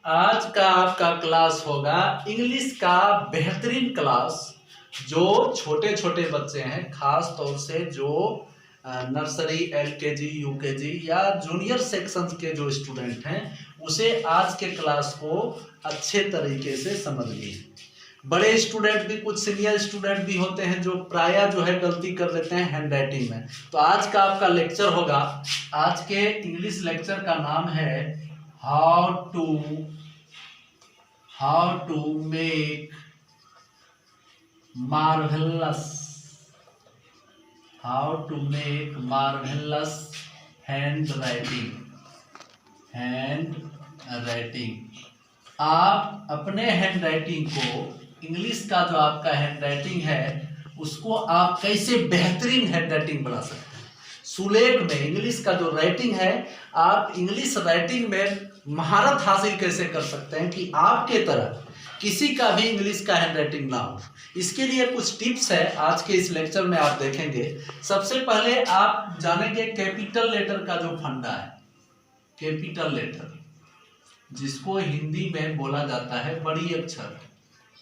आज का आपका क्लास होगा इंग्लिश का बेहतरीन क्लास। जो छोटे छोटे बच्चे हैं, खास तौर से जो नर्सरी, एलकेजी, यूकेजी या जूनियर सेक्शन के जो स्टूडेंट हैं, उसे आज के क्लास को अच्छे तरीके से समझिए। बड़े स्टूडेंट भी, कुछ सीनियर स्टूडेंट भी होते हैं जो प्रायः जो है गलती कर देते हैं हैंड राइटिंग में। तो आज का आपका लेक्चर होगा, आज के इंग्लिश लेक्चर का नाम है how to make marvellous handwriting. आप अपने हैंड राइटिंग को, इंग्लिश का जो आपका हैंड राइटिंग है उसको आप कैसे बेहतरीन हैंड राइटिंग बना सकते हैं। सुलेख में इंग्लिश का जो राइटिंग है, आप इंग्लिश राइटिंग में महारत हासिल कैसे कर सकते हैं कि आपके तरह किसी का भी इंग्लिश का हैंड राइटिंग ना हो। इसके लिए कुछ टिप्स है आज के इस लेक्चर में आप देखेंगे। सबसे पहले आप जानेंगे कैपिटल लेटर का जो फंडा है। कैपिटल लेटर जिसको हिंदी में बोला जाता है बड़ी अक्षर,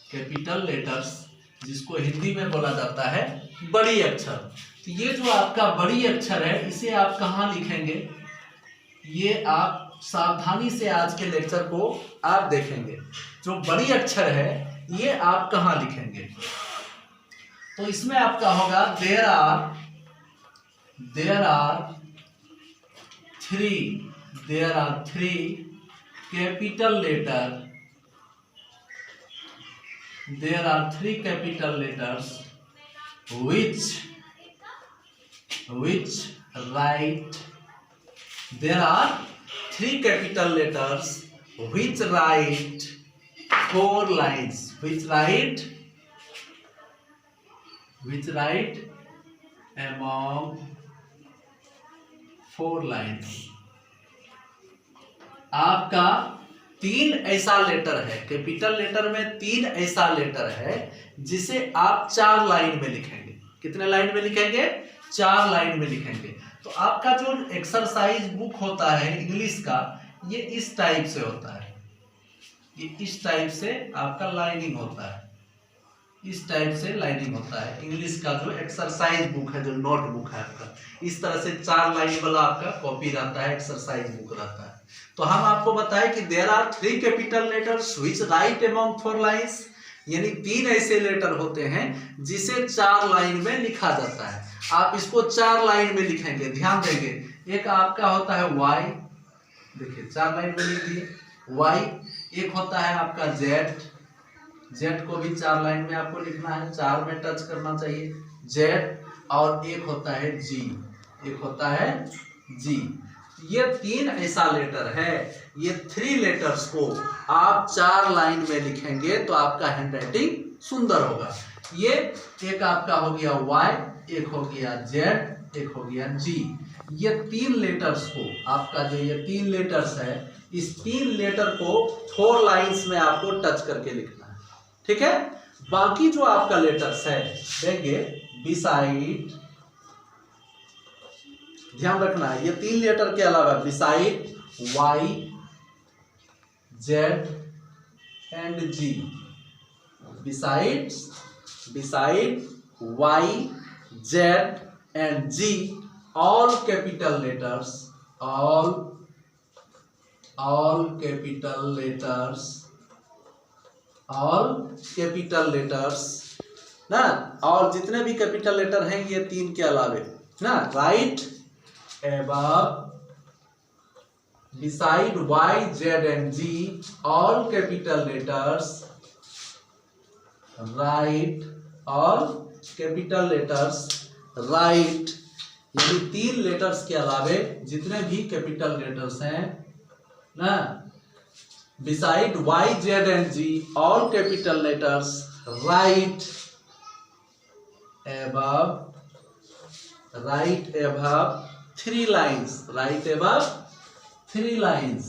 कैपिटल लेटर्स जिसको हिंदी में बोला जाता है बड़ी अक्षर। तो ये जो आपका बड़ी अक्षर है, इसे आप कहाँ लिखेंगे, ये आप सावधानी से आज के लेक्चर को आप देखेंगे। जो बड़ी अक्षर है ये आप कहाँ लिखेंगे, तो इसमें आपका होगा there are three capital letter, there are three capital letters which write, there are three capital letters which write four lines, which write among four lines। आपका तीन ऐसा लेटर है, कैपिटल लेटर में तीन ऐसा लेटर है जिसे आप 4 लाइन में लिखेंगे। कितने लाइन में लिखेंगे? 4 लाइन में लिखेंगे। तो आपका जो एक्सरसाइज बुक होता है इंग्लिश का, ये इस टाइप से होता है, ये इस टाइप से आपका लाइनिंग होता है, इस टाइप से लाइनिंग होता है। इंग्लिश का जो एक्सरसाइज बुक है, जो नोट बुक है आपका, इस तरह से 4 लाइन वाला आपका कॉपी रहता है, एक्सरसाइज बुक रहता है। तो हम आपको बताएं कि there are 3 capital letters which write among 4 lines, यानी 3 ऐसे लेटर होते हैं जिसे 4 लाइन में लिखा जाता है। आप इसको 4 लाइन में लिखेंगे, ध्यान देंगे। एक आपका होता है वाई, देखिए 4 लाइन में लिख दिए वाई। एक होता है आपका जेड को भी 4 लाइन में आपको लिखना है, 4 में टच करना चाहिए जेड। और एक होता है जी। ये 3 ऐसा लेटर है, ये 3 लेटर्स को आप 4 लाइन में लिखेंगे तो आपका हैंड राइटिंग सुंदर होगा। ये एक आपका हो गया वाई, एक हो गया जेड, एक हो गया जी। ये 3 लेटर्स को, आपका जो ये 3 लेटर्स है, इस 3 लेटर को 4 लाइंस में आपको टच करके लिखना है, ठीक है। बाकी जो आपका लेटर्स है देंगे बिसाइड, ध्यान रखना है, ये 3 लेटर के अलावा beside Y, Z and G, beside Y, Z and G, all capital letters ना, और जितने भी कैपिटल लेटर हैं ये 3 के अलावे ना, right above, beside y, z and g, all capital letters write, all capital letters write, यानी 3 लेटर्स के अलावे जितने भी कैपिटल लेटर्स हैं ना, beside y, z and g, all capital letters write above 3 lines, right above 3 lines।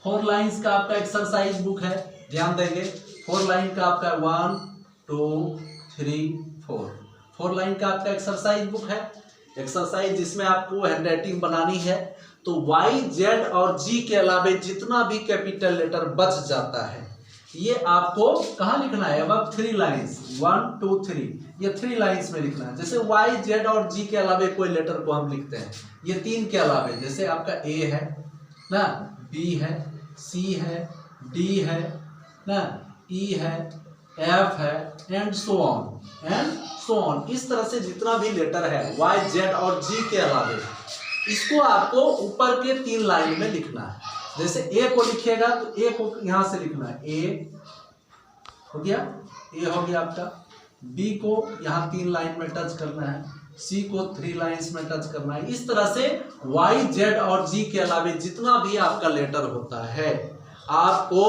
4 lines का आपका exercise book है, ध्यान देंगे। 4 लाइन का आपका 1 2 3 4 लाइन का आपका एक्सरसाइज बुक है। एक्सरसाइज जिसमें आपको हैंड राइटिंग बनानी है, तो Y, Z और G के अलावे जितना भी कैपिटल लेटर बच जाता है ये आपको कहाँ लिखना है? अब 3 लाइन्स 1 2 3 ये 3 लाइन्स में लिखना है। जैसे Y, Z और G के अलावे कोई लेटर को हम लिखते हैं, ये 3 के अलावे, जैसे आपका A है ना, B है, C है, D है ना, E है, F है, एंड सो ऑन। इस तरह से जितना भी लेटर है Y, Z और G के अलावे, इसको आपको ऊपर के 3 लाइन में लिखना है। जैसे ए को लिखिएगा तो ए को यहां से लिखना है, ए हो गया, ए हो गया आपका। बी को यहां 3 लाइन में टच करना है, सी को 3 लाइंस में टच करना है। इस तरह से वाई, जेड और जी के अलावे जितना भी आपका लेटर होता है आपको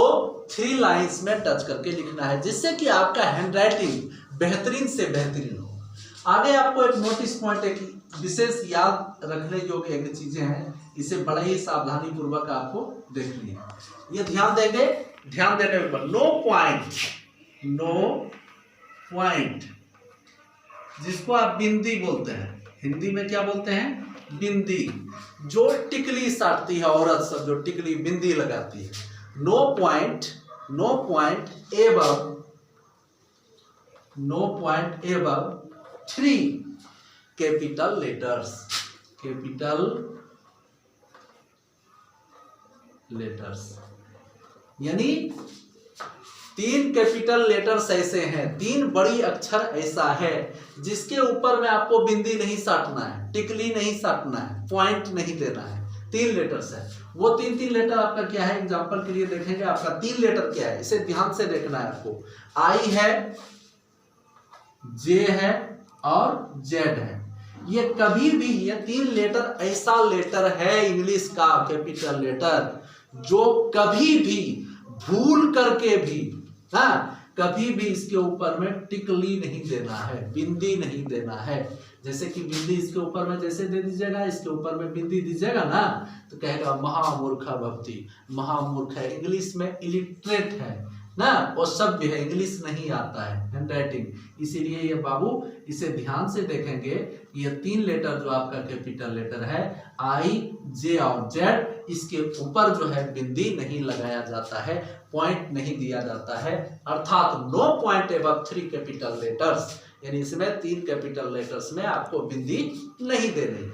3 लाइंस में टच करके लिखना है, जिससे कि आपका हैंडराइटिंग बेहतरीन से बेहतरीन हो। आगे आपको एक नोटिस पॉइंट, एक विशेष याद रखने योग्य एक चीजें हैं, इसे बड़े ही सावधानी पूर्वक आपको देखनी है। ये ध्यान देंगे, ध्यान देने के बाद नो पॉइंट जिसको आप बिंदी बोलते हैं, हिंदी में क्या बोलते हैं? बिंदी। जो टिकली साटती है औरत सब, जो टिकली बिंदी लगाती है, no point above 3 capital letters, यानी 3 कैपिटल लेटर्स ऐसे हैं, 3 बड़ी अक्षर ऐसा है जिसके ऊपर में आपको बिंदी नहीं साटना है, टिकली नहीं साटना है, पॉइंट नहीं देना है। 3 लेटर्स है, वो 3 लेटर आपका क्या है? एग्जांपल के लिए देखेंगे, आपका 3 लेटर क्या है, इसे ध्यान से देखना है आपको। आई है, जे है और जेड है। ये कभी भी, ये 3 लेटर ऐसा लेटर है इंग्लिश का कैपिटल लेटर जो कभी भी भूल करके भी, कभी भी इसके ऊपर में टिकली नहीं देना है, बिंदी नहीं देना है। जैसे कि बिंदी इसके ऊपर में जैसे दे दीजिएगा, इसके ऊपर में बिंदी दीजिएगा ना, तो कहेगा महामूर्खा भक्ति, महामूर्ख है, इंग्लिश में इलिटरेट है ना, वो शब्द है, इंग्लिश नहीं आता है हैंडराइटिंग। इसीलिए ये बाबू इसे ध्यान से देखेंगे, ये 3 लेटर जो आपका कैपिटल लेटर है आई, जे और जेड, इसके ऊपर जो है बिंदी नहीं लगाया जाता है, पॉइंट नहीं दिया जाता है, अर्थात no point above 3 capital letters, यानी इसमें 3 कैपिटल लेटर्स में आपको बिंदी नहीं देनी।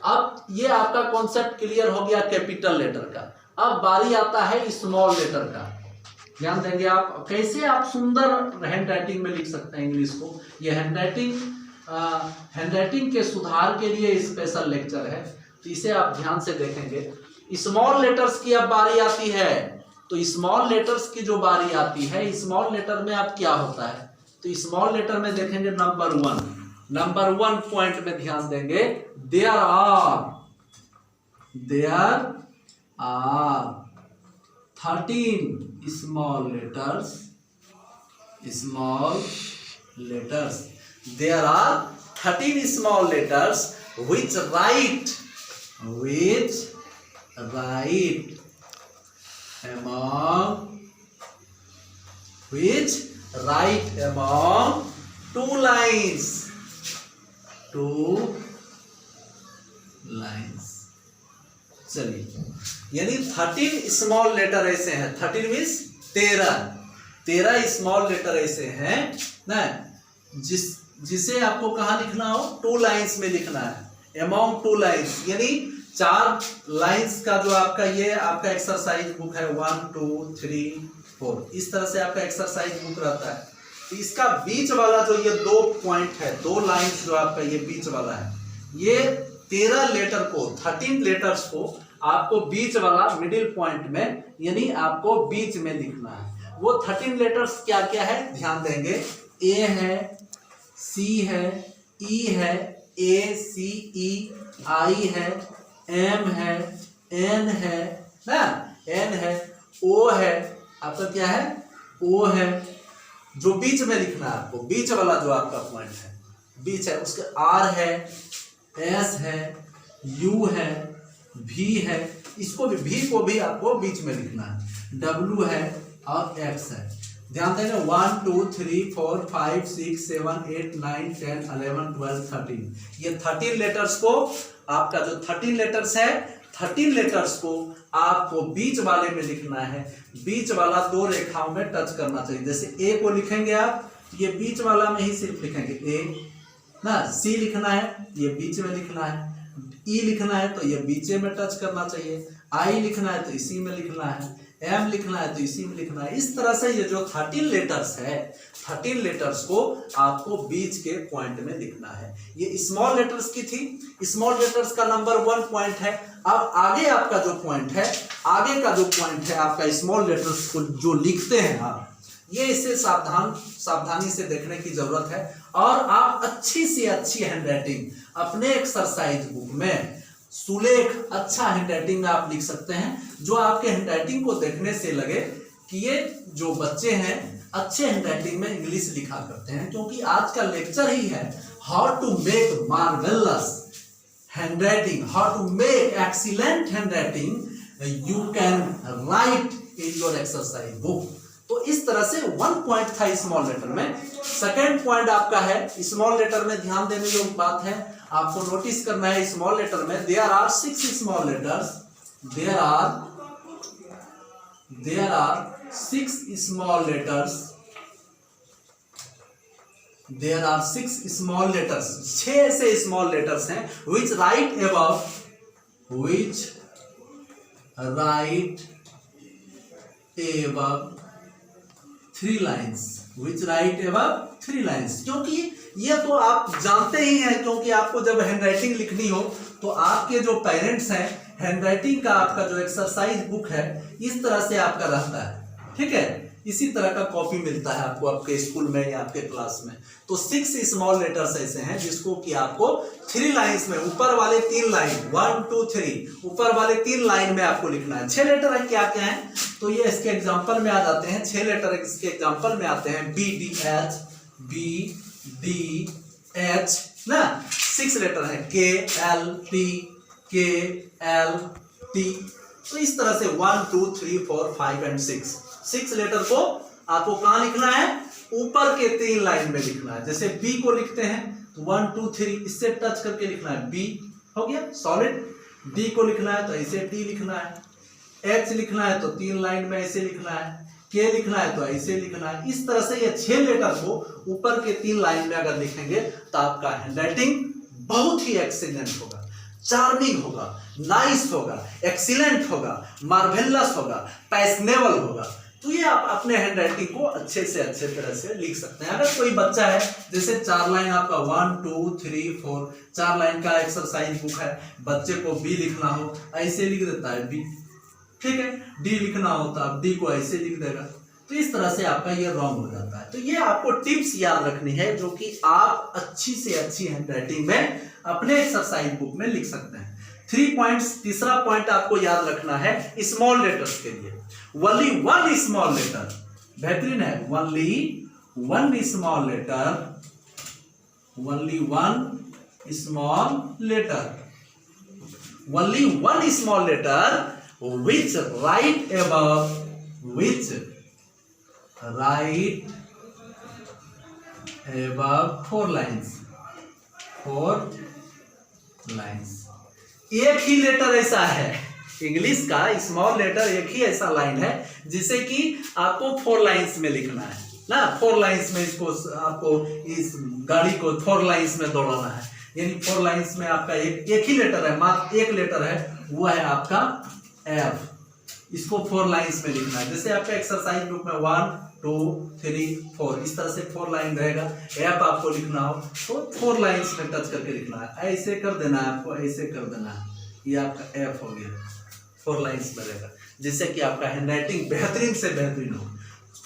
अब ये आपका कॉन्सेप्ट क्लियर हो गया कैपिटल लेटर का। अब बारी आता है स्मॉल लेटर का। ध्यान देंगे आप कैसे आप सुंदर हैंडराइटिंग में लिख सकते हैं इंग्लिश को। ये हैंडराइटिंग के सुधार के लिए स्पेशल लेक्चर है, तो इसे आप ध्यान से देखेंगे। स्मॉल लेटर्स की अब बारी आती है, तो स्मॉल लेटर्स की जो बारी आती है, स्मॉल लेटर में अब क्या होता है, तो स्मॉल लेटर में देखेंगे नंबर 1 पॉइंट में ध्यान देंगे, there are 13 small letters. There are 13 small letters which write among 2 lines. चलिए, यानी 13 स्मॉल लेटर ऐसे हैं, 13 मीन्स 13 स्मॉल लेटर ऐसे हैं ना, जिसे आपको कहाँ लिखना हो? 2 लाइन्स में लिखना है, अमॉन्ग 2 लाइन्स, यानी 4 लाइन्स का जो आपका ये आपका एक्सरसाइज बुक है 1 2 3 4, इस तरह से आपका एक्सरसाइज बुक रहता है। तो इसका बीच वाला जो ये 2 पॉइंट है, 2 लाइन्स जो आपका ये बीच वाला है, ये 13 लेटर को, 13 लेटर्स को आपको बीच वाला मिडिल पॉइंट में, यानी आपको बीच में लिखना है। वो 13 लेटर्स क्या क्या है ध्यान देंगे, ए है, सी है, ई है, ए सी ई, आई है, एम है, एन है ना, एन है, ओ है, आपका क्या है? ओ है, जो बीच में लिखना है आपको, बीच वाला जो आपका पॉइंट है बीच है, उसके आर है, एस है, यू है, भी है, इसको भी, भी को भी आपको बीच में लिखना है, डब्ल्यू है और एक्स है। ध्यान देंगे 1 2 3 4 5 6 7 8 9 10 11 12 13, ये 13 लेटर्स को आपका जो 13 लेटर्स है, 13 लेटर्स को आपको बीच वाले में लिखना है। बीच वाला 2 रेखाओं में टच करना चाहिए। जैसे ए को लिखेंगे आप, ये बीच वाला में ही सिर्फ लिखेंगे ए ना। सी लिखना है, ये बीच में लिखना है। ई लिखना है तो ये बीच में टच करना चाहिए। आई लिखना है तो इसी में लिखना है। एम लिखना है तो इसी में लिखना है। इस तरह से ये जो 13 लेटर्स है, 13 लेटर्स को आपको बीच के पॉइंट में लिखना है। ये स्मॉल लेटर्स की थी। स्मॉल लेटर्स का नंबर 1 पॉइंट है। अब आगे आपका जो पॉइंट है, आगे का जो पॉइंट है आपका स्मॉल लेटर्स को जो लिखते हैं आप, ये इसे सावधानी से देखने की जरूरत है। और आप अच्छी से अच्छी हैंडराइटिंग अपने एक्सरसाइज बुक में सुलेख अच्छा हैंडराइटिंग में आप लिख सकते हैं, जो आपके हैंडराइटिंग को देखने से लगे कि ये जो बच्चे हैं अच्छे हैंडराइटिंग में इंग्लिश लिखा करते हैं। क्योंकि आज का लेक्चर ही है how to make marvellous handwriting, how to make excellent handwriting you can write in your exercise book. तो इस तरह से 1 पॉइंट था स्मॉल लेटर में। सेकेंड पॉइंट आपका है स्मॉल लेटर में ध्यान देने योग्य बात है, आपको नोटिस करना है स्मॉल लेटर में there are 6 small letters. There are 6 small letters. There are 6 small letters. 6 ऐसे स्मॉल लेटर्स हैं which write above 3 lines, which write above 3 lines। क्योंकि ये तो आप जानते ही हैं, क्योंकि आपको जब हैंडराइटिंग लिखनी हो तो आपके जो पेरेंट्स हैं, हैंडराइटिंग का आपका जो एक्सरसाइज बुक है इस तरह से आपका रहता है, ठीक है। इसी तरह का कॉपी मिलता है आपको आपके स्कूल में या आपके क्लास में। तो 6 स्मॉल लेटर्स ऐसे हैं जिसको कि आपको 3 लाइन्स में, ऊपर वाले 3 लाइन 1 2 3 ऊपर वाले 3 लाइन में आपको लिखना है। 6 लेटर है, क्या क्या है तो ये इसके एग्जांपल में आ जाते हैं। 6 लेटर इसके एग्जांपल में आते हैं B D H ना। 6 लेटर है K L T। तो इस तरह से 1 2 3 4 5 एंड 6 लेटर को आपको कहां लिखना है, ऊपर के 3 लाइन में लिखना है। जैसे बी को लिखते हैं तो 1 2 3 इससे टच करके लिखना है, बी हो गया सॉलिड। डी को लिखना है तो ऐसे डी लिखना है। एच लिखना है तो 3 लाइन में ऐसे लिखना है। के लिखना है तो ऐसे लिखना है। इस तरह से ये 6 लेटर को ऊपर के 3 लाइन में अगर लिखेंगे तो आपका हैंडराइटिंग बहुत ही एक्सीलेंट होगा, चार्मिंग होगा, नाइस होगा, एक्सीलेंट होगा, मार्वेलस होगा, पैशनेबल होगा। तो ये आप अपने हैंडराइटिंग को अच्छे से अच्छे तरह से लिख सकते हैं। अगर कोई बच्चा है जैसे 4 लाइन आपका 1 2 3 4 4 लाइन का एक्सरसाइज बुक है, बच्चे को बी लिखना हो ऐसे लिख देता है बी, ठीक है। डी लिखना हो तो आप डी को ऐसे लिख देगा। तो इस तरह से आपका ये रॉन्ग हो जाता है। तो ये आपको टिप्स याद रखनी है जो कि आप अच्छी से अच्छी हैंडराइटिंग में अपने एक्सरसाइज बुक में लिख सकते हैं। 3 पॉइंट्स। तीसरा पॉइंट आपको याद रखना है स्मॉल लेटर्स के लिए only 1 स्मॉल लेटर, बेहतरीन है। only 1 small letter, only 1 small letter, only 1 small letter which write above 4 lines, 4 lines। एक ही लेटर ऐसा है इंग्लिश का स्मॉल लेटर, एक ही ऐसा लाइन है जिसे कि आपको 4 लाइंस में लिखना है ना। 4 लाइंस में इसको आपको इस गाड़ी को 4 लाइंस में दौड़ाना है। यानी 4 लाइंस में आपका एक ही लेटर है, मात्र एक लेटर है, वो है आपका एफ। इसको 4 लाइंस में लिखना है। जैसे आपका एक्सरसाइज बुक में 1 2 3 4 इस तरह से 4 लाइन रहेगा। एफ आपको लिखना हो तो 4 लाइंस में टच करके लिखना है। ऐसे कर देना है आपको, ऐसे कर देना है, ये आपका एफ हो गया। 4 लाइंस में रहेगा जिससे कि आपका हैंडराइटिंग बेहतरीन से बेहतरीन हो।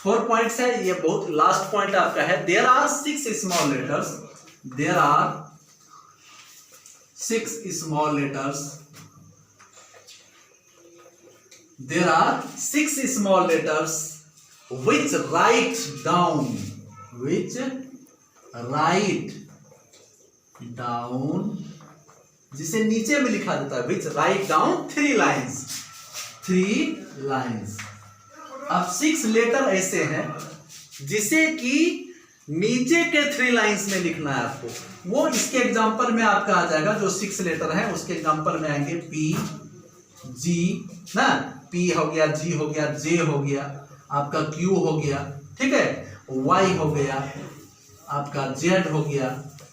4 पॉइंट्स है, ये बहुत लास्ट पॉइंट आपका है। There are 6 small letters, there are 6 small letters, there are 6 small letters which write down जिसे नीचे में लिखा जाता है which write down 3 lines। अब 6 लेटर ऐसे हैं जिसे कि नीचे के 3 लाइंस में लिखना है आपको। वो इसके एग्जांपल में आपका आ जाएगा। जो 6 लेटर है उसके एग्जांपल में आएंगे P जी ना, पी हो गया, जी हो गया, जे हो गया, आपका क्यू हो गया, ठीक है, वाई हो गया, आपका जेड हो गया।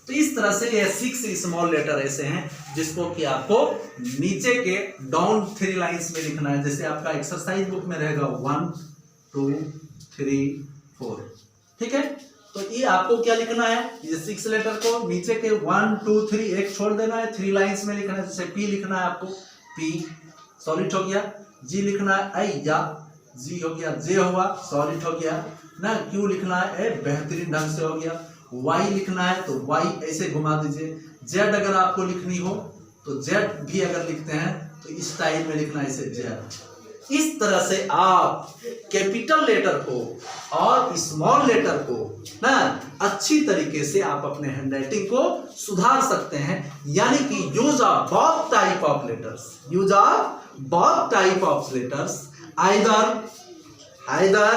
तो इस तरह से ये 6 स्मॉल लेटर ऐसे हैं जिसको कि आपको नीचे के डाउन 3 लाइंस में लिखना है। जैसे आपका एक्सरसाइज बुक में रहेगा 1 2 3 4, ठीक है। तो ये आपको क्या लिखना है, ये 6 लेटर को नीचे के 1 2 3 एक छोड़ देना है, 3 लाइंस में लिखना है। जैसे पी लिखना है आपको, पी सॉलिड हो गया, जी लिखना है आई या, जी हो गया, जे हुआ सॉलिड हो गया ना, क्यू लिखना है ए बेहतरीन ढंग से हो गया, वाई लिखना है तो वाई ऐसे घुमा दीजिए, जेड अगर आपको लिखनी हो तो जेड भी अगर लिखते हैं तो इस टाइप में लिखना है ऐसे जेड। इस तरह से आप कैपिटल लेटर को और स्मॉल लेटर को ना अच्छी तरीके से आप अपने हैंडराइटिंग को सुधार सकते हैं। यानी कि use of both type of letters, use of both type of letters, either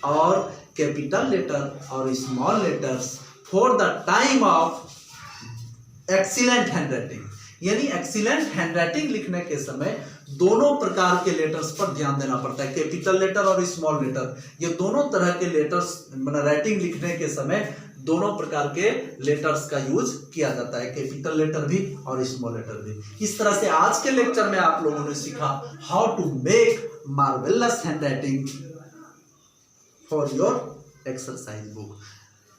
और कैपिटल लेटर और small letters for the time of excellent handwriting. यानी एक्सीलेंट हैंडराइटिंग लिखने के समय दोनों प्रकार के लेटर्स पर ध्यान देना पड़ता है, कैपिटल लेटर और स्मॉल लेटर। ये दोनों तरह के लेटर्स राइटिंग लिखने के समय दोनों प्रकार के लेटर्स का यूज किया जाता है, कैपिटल लेटर भी और स्मॉल लेटर भी। इस तरह से आज के लेक्चर में आप लोगों ने सीखा how to make marvellous handwriting for your exercise book.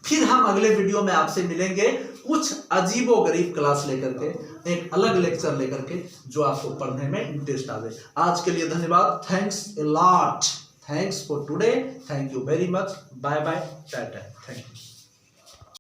फिर हम अगले वीडियो में आपसे मिलेंगे कुछ अजीबो गरीब क्लास लेकर के, एक अलग लेक्चर लेकर के जो आपको पढ़ने में इंटरेस्ट आवे। आज के लिए धन्यवाद, thanks a lot, thanks for today, thank you very much, bye bye, tata, thank you.